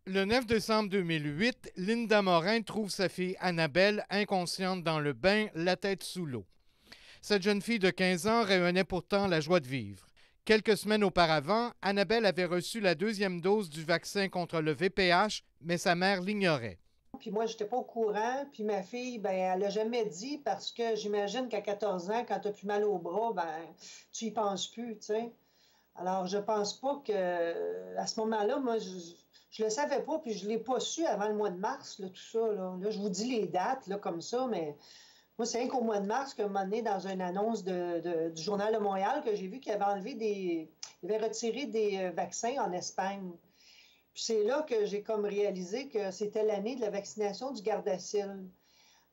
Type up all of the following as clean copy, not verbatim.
Le 9 décembre 2008, Linda Morin trouve sa fille Annabelle inconsciente dans le bain, la tête sous l'eau. Cette jeune fille de 15 ans rayonnait pourtant la joie de vivre. Quelques semaines auparavant, Annabelle avait reçu la deuxième dose du vaccin contre le VPH, mais sa mère l'ignorait. Puis moi, j'étais pas au courant. Puis ma fille, ben, elle l'a jamais dit parce que j'imagine qu'à 14 ans, quand tu as plus mal au bras, ben, tu y penses plus, tu sais. Alors, je pense pas que à ce moment-là, moi, je le savais pas, puis je l'ai pas su avant le mois de mars, là, tout ça. Là, je vous dis les dates, là, comme ça, mais moi, c'est rien qu'au mois de mars qu'à un moment donné, dans une annonce du Journal de Montréal, que j'ai vu qu'il avait enlevé il avait retiré des vaccins en Espagne. Puis c'est là que j'ai comme réalisé que c'était l'année de la vaccination du Gardasil.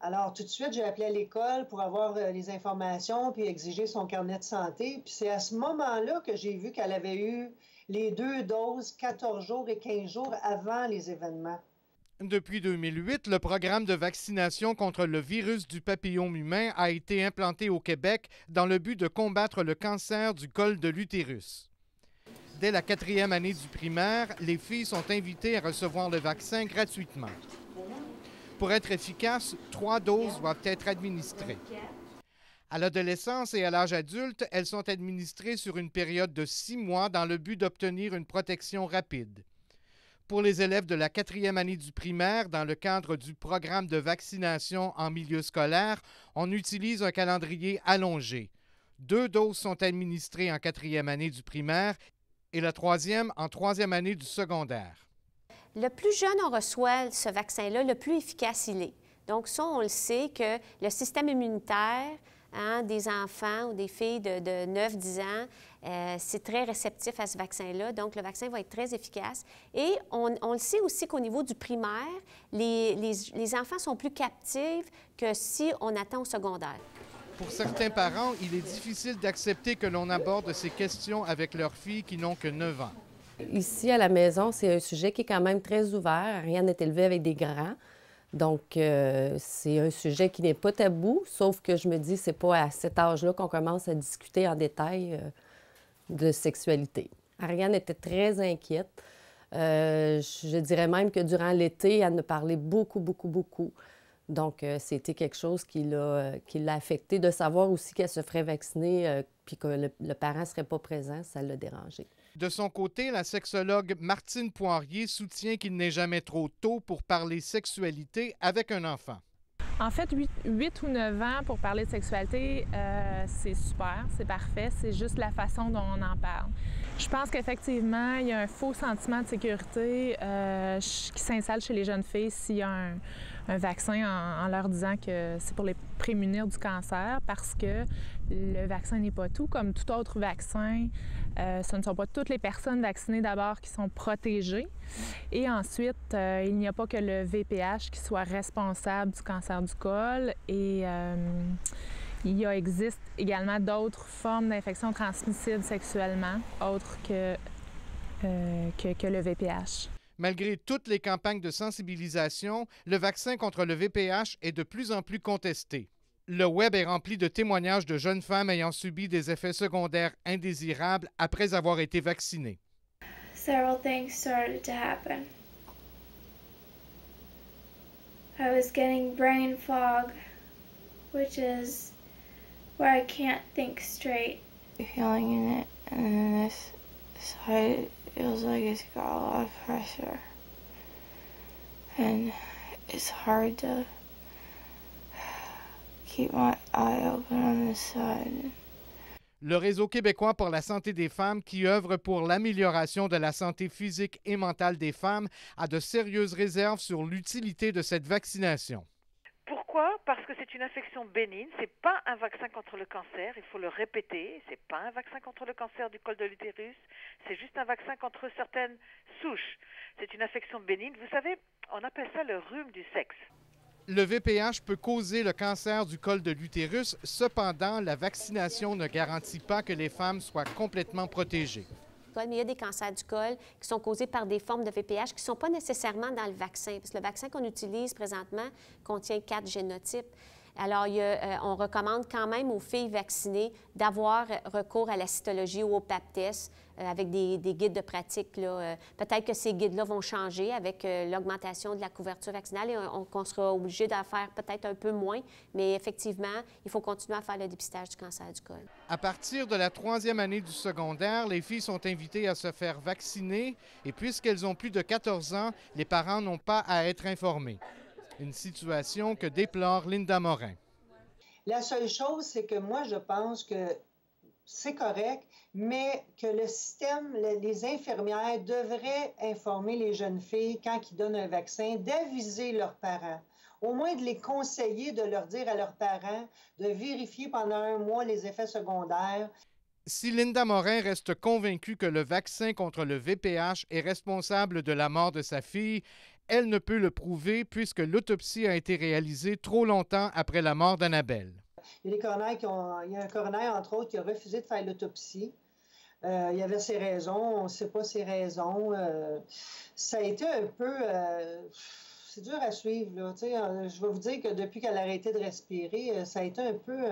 Alors, tout de suite, j'ai appelé à l'école pour avoir les informations puis exiger son carnet de santé. Puis c'est à ce moment-là que j'ai vu qu'elle avait eu les 2 doses 14 jours et 15 jours avant les événements. Depuis 2008, le programme de vaccination contre le virus du papillome humain a été implanté au Québec dans le but de combattre le cancer du col de l'utérus. Dès la 4e année du primaire, les filles sont invitées à recevoir le vaccin gratuitement. Pour être efficace, 3 doses doivent être administrées. À l'adolescence et à l'âge adulte, elles sont administrées sur une période de 6 mois dans le but d'obtenir une protection rapide. Pour les élèves de la 4e année du primaire, dans le cadre du programme de vaccination en milieu scolaire, on utilise un calendrier allongé. 2 doses sont administrées en 4e année du primaire et la 3e en 3e année du secondaire. Le plus jeune on reçoit ce vaccin-là, le plus efficace il est. Donc ça, on le sait que le système immunitaire des enfants ou des filles de 9-10 ans, c'est très réceptif à ce vaccin-là. Donc, le vaccin va être très efficace. Et on le sait aussi qu'au niveau du primaire, les enfants sont plus captifs que si on attend au secondaire. Pour certains parents, il est difficile d'accepter que l'on aborde ces questions avec leurs filles qui n'ont que 9 ans. Ici, à la maison, c'est un sujet qui est quand même très ouvert. Rien n'est élevé avec des grands. Donc, c'est un sujet qui n'est pas tabou, sauf que je me dis, c'est pas à cet âge-là qu'on commence à discuter en détail de sexualité. Ariane était très inquiète. Je dirais même que durant l'été, elle me parlait beaucoup, beaucoup, beaucoup. Donc, c'était quelque chose qui l'a affecté. De savoir aussi qu'elle se ferait vacciner puis que le parent ne serait pas présent, ça l'a dérangé. De son côté, la sexologue Martine Poirier soutient qu'il n'est jamais trop tôt pour parler sexualité avec un enfant. En fait, 8 ou 9 ans pour parler de sexualité, c'est super, c'est parfait. C'est juste la façon dont on en parle. Je pense qu'effectivement, il y a un faux sentiment de sécurité qui s'installe chez les jeunes filles s'il y a un vaccin en leur disant que c'est pour les prémunir du cancer, parce que le vaccin n'est pas tout. Comme tout autre vaccin, ce ne sont pas toutes les personnes vaccinées d'abord qui sont protégées. Et ensuite, il n'y a pas que le VPH qui soit responsable du cancer du col. Et existe également d'autres formes d'infections transmissibles sexuellement, autres que le VPH. Malgré toutes les campagnes de sensibilisation, le vaccin contre le VPH est de plus en plus contesté. Le web est rempli de témoignages de jeunes femmes ayant subi des effets secondaires indésirables après avoir été vaccinées. Several things started to happen. I was getting brain fog, which is where I can't think straight. Feeling in it, and then this side feels like it's got a lot of pressure. And it's hard to keep my eye open on this side. Le Réseau québécois pour la santé des femmes, qui œuvre pour l'amélioration de la santé physique et mentale des femmes, a de sérieuses réserves sur l'utilité de cette vaccination. Pourquoi? Parce que c'est une infection bénigne, c'est pas un vaccin contre le cancer, il faut le répéter, c'est pas un vaccin contre le cancer du col de l'utérus, c'est juste un vaccin contre certaines souches. C'est une infection bénigne, vous savez, on appelle ça le rhume du sexe. Le VPH peut causer le cancer du col de l'utérus. Cependant, la vaccination ne garantit pas que les femmes soient complètement protégées. Mais il y a des cancers du col qui sont causés par des formes de VPH qui ne sont pas nécessairement dans le vaccin, parce que le vaccin qu'on utilise présentement contient 4 génotypes. Alors, on recommande quand même aux filles vaccinées d'avoir recours à la cytologie ou au pap test avec des guides de pratique. Peut-être que ces guides-là vont changer avec l'augmentation de la couverture vaccinale et qu'on sera obligé d'en faire peut-être un peu moins, mais effectivement, il faut continuer à faire le dépistage du cancer du col. À partir de la 3e année du secondaire, les filles sont invitées à se faire vacciner et puisqu'elles ont plus de 14 ans, les parents n'ont pas à être informés. Une situation que déplore Linda Morin. La seule chose, c'est que moi, je pense que c'est correct, mais que le système, les infirmières devraient informer les jeunes filles quand ils donnent un vaccin, d'aviser leurs parents. Au moins de les conseiller, de leur dire à leurs parents, de vérifier pendant 1 mois les effets secondaires. Si Linda Morin reste convaincue que le vaccin contre le VPH est responsable de la mort de sa fille, elle ne peut le prouver puisque l'autopsie a été réalisée trop longtemps après la mort d'Annabelle. Il y a un coroner, entre autres, qui a refusé de faire l'autopsie. Il y avait ses raisons, on ne sait pas ses raisons. Ça a été un peu... c'est dur à suivre, là. Je vais vous dire que depuis qu'elle a arrêté de respirer, ça a été un peu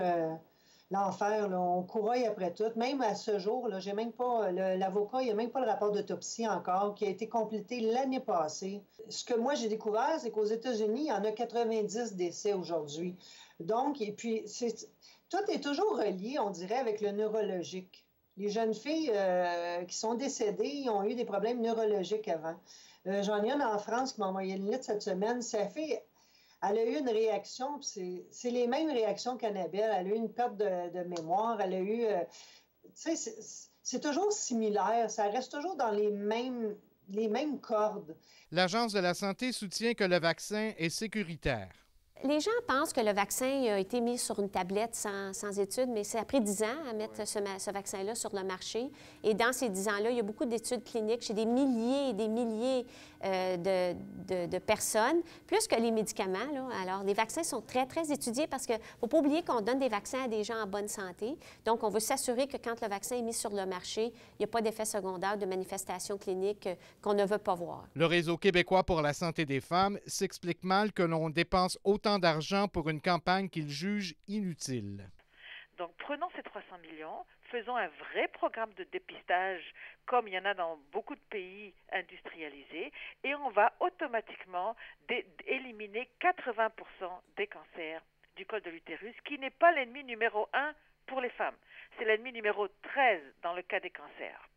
l'enfer, là. On couraille après tout. Même à ce jour, là, j'ai même pas... L'avocat, il n'y a même pas le rapport d'autopsie encore, qui a été complété l'année passée. Ce que moi, j'ai découvert, c'est qu'aux États-Unis, il y en a 90 décès aujourd'hui. Donc, et puis, tout est toujours relié, on dirait, avec le neurologique. Les jeunes filles qui sont décédées ont eu des problèmes neurologiques avant. J'en ai une en France qui m'a envoyé une lettre cette semaine. Elle a eu une réaction, c'est les mêmes réactions qu'Annabelle. Elle a eu une perte de mémoire, elle a eu... tu sais, c'est toujours similaire, ça reste toujours dans les mêmes cordes. L'Agence de la santé soutient que le vaccin est sécuritaire. Les gens pensent que le vaccin a été mis sur une tablette sans études, mais c'est après 10 ans à mettre ce vaccin-là sur le marché. Et dans ces 10 ans-là, il y a beaucoup d'études cliniques chez des milliers et des milliers de personnes, plus que les médicaments, là. Alors, les vaccins sont très, très étudiés parce qu'il ne faut pas oublier qu'on donne des vaccins à des gens en bonne santé. Donc, on veut s'assurer que quand le vaccin est mis sur le marché, il n'y a pas d'effet secondaire, de manifestations cliniques qu'on ne veut pas voir. Le Réseau québécois pour la santé des femmes s'explique mal que l'on dépense autant d'argent pour une campagne qu'il juge inutile. Donc, prenons ces 300 millions, faisons un vrai programme de dépistage comme il y en a dans beaucoup de pays industrialisés et on va automatiquement éliminer 80% des cancers du col de l'utérus, qui n'est pas l'ennemi numéro 1 pour les femmes. C'est l'ennemi numéro 13 dans le cas des cancers.